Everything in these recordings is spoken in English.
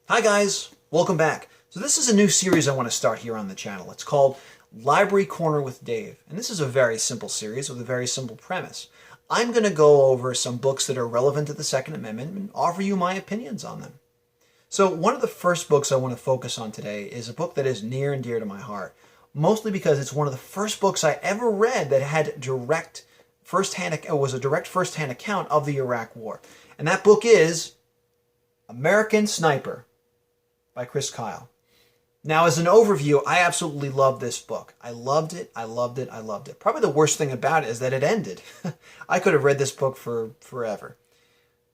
Hi guys, welcome back. So this is a new series I want to start here on the channel. It's called Library Corner with Dave. And this is a very simple series with a very simple premise. I'm going to go over some books that are relevant to the Second Amendment and offer you my opinions on them. So one of the first books I want to focus on today is a book that is near and dear to my heart, mostly because it's one of the first books I ever read that had was a direct first-hand account of the Iraq War. And that book is American Sniper by Chris Kyle. Now, as an overview, I absolutely loved this book. I loved it. Probably the worst thing about it is that it ended. I could have read this book for forever.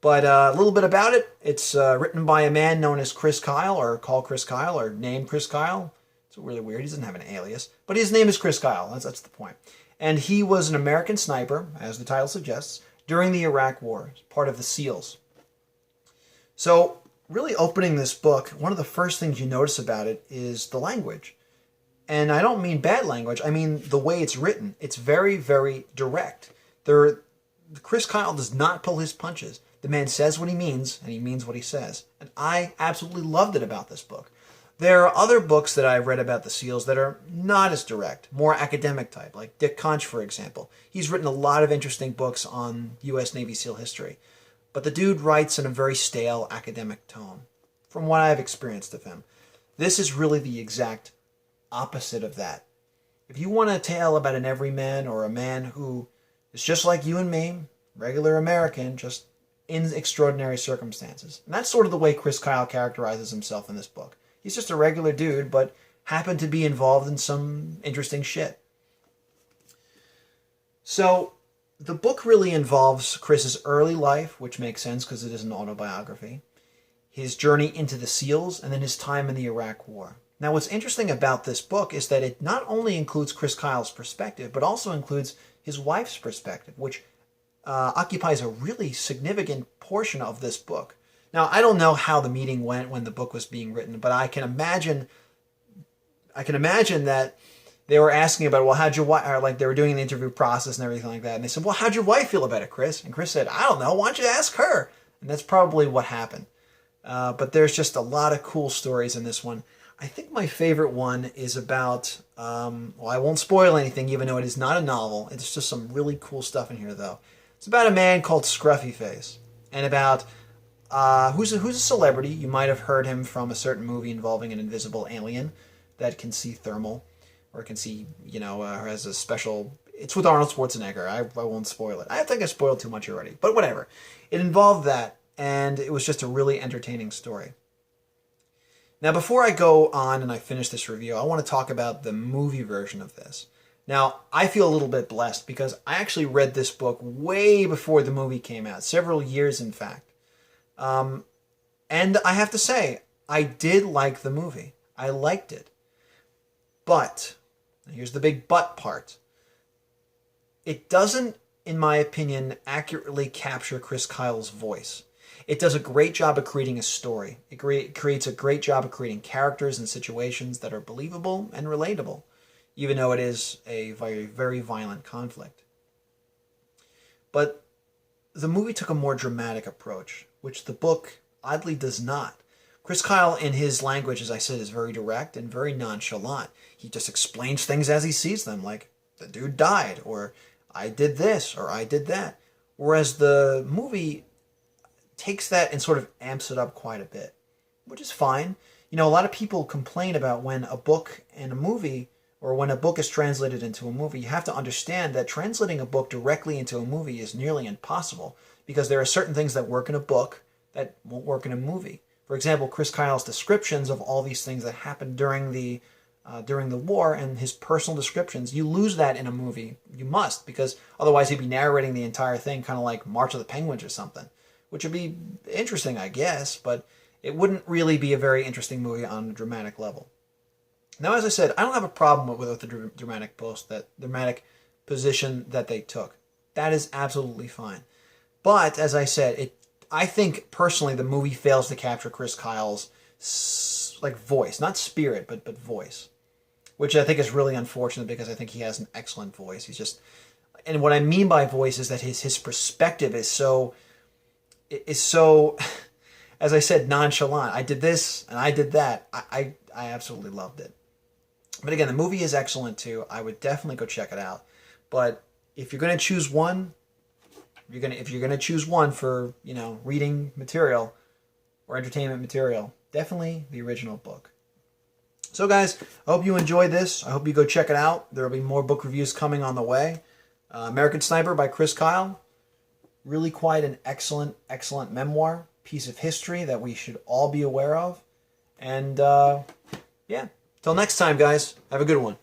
But a little bit about it. It's written by a man known as Chris Kyle, or called Chris Kyle, or named Chris Kyle. It's really weird. He doesn't have an alias. But his name is Chris Kyle. That's the point. And he was an American sniper, as the title suggests, during the Iraq War, part of the SEALs. So, really opening this book, one of the first things you notice about it is the language. And I don't mean bad language, I mean the way it's written. It's very, very direct. Chris Kyle does not pull his punches. The man says what he means, and he means what he says. And I absolutely loved it about this book. There are other books that I've read about the SEALs that are not as direct, more academic type, like Dick Conch, for example. He's written a lot of interesting books on U.S. Navy SEAL history. But the dude writes in a very stale academic tone, from what I've experienced of him. This is really the exact opposite of that. If you want a tale about an everyman or a man who is just like you and me, regular American, just in extraordinary circumstances. And that's sort of the way Chris Kyle characterizes himself in this book. He's just a regular dude, but happened to be involved in some interesting shit. So, the book really involves Chris's early life, which makes sense because it is an autobiography, his journey into the SEALs, and then his time in the Iraq War. Now, what's interesting about this book is that it not only includes Chris Kyle's perspective, but also includes his wife's perspective, which occupies a really significant portion of this book. Now, I don't know how the meeting went when the book was being written, but I can imagine that they were asking about, well, how'd your wife, or like they were doing the interview process and everything like that. And they said, well, how'd your wife feel about it, Chris? And Chris said, I don't know. Why don't you ask her? And that's probably what happened. But there's just a lot of cool stories in this one. I think my favorite one is about, well, I won't spoil anything, even though it is not a novel. It's just some really cool stuff in here, though. It's about a man called Scruffy Face. And about who's a celebrity. You might have heard him from a certain movie involving an invisible alien that can see thermal. Or can see, has a special... It's with Arnold Schwarzenegger. I won't spoil it. I think I spoiled too much already. But whatever. It involved that, and it was just a really entertaining story. Now, before I go on and I finish this review, I want to talk about the movie version of this. Now, I feel a little bit blessed because I actually read this book way before the movie came out. Several years, in fact. And I have to say, I did like the movie. I liked it. But... here's the big but part. It doesn't, in my opinion, accurately capture Chris Kyle's voice. It does a great job of creating a story. It creates a great job of creating characters and situations that are believable and relatable, even though it is a very, very violent conflict. But the movie took a more dramatic approach, which the book oddly does not. Chris Kyle, in his language, as I said, is very direct and very nonchalant. He just explains things as he sees them, like, the dude died, or I did this, or I did that. Whereas the movie takes that and sort of amps it up quite a bit, which is fine. A lot of people complain about when a book and a movie, or when a book is translated into a movie, you have to understand that translating a book directly into a movie is nearly impossible, because there are certain things that work in a book that won't work in a movie. For example, Chris Kyle's descriptions of all these things that happened during the war and his personal descriptions, you lose that in a movie. You must, because otherwise he'd be narrating the entire thing kind of like March of the Penguins or something, which would be interesting, I guess, but it wouldn't really be a very interesting movie on a dramatic level. Now, as I said, I don't have a problem with the dramatic position that they took. That is absolutely fine. But, as I said, I think, personally, the movie fails to capture Chris Kyle's, voice. Not spirit, but voice. Which I think is really unfortunate because I think he has an excellent voice. He's just... And what I mean by voice is that his perspective is so... as I said, nonchalant. I did this and I did that. I absolutely loved it. But again, the movie is excellent too. I would definitely go check it out. But if you're gonna choose one, if you're gonna choose one for, you know, reading material or entertainment material, definitely the original book. So guys, I hope you enjoyed this. I hope you go check it out. There will be more book reviews coming on the way. American Sniper by Chris Kyle. Really quite an excellent, excellent memoir, piece of history that we should all be aware of. And yeah, till next time, guys, have a good one.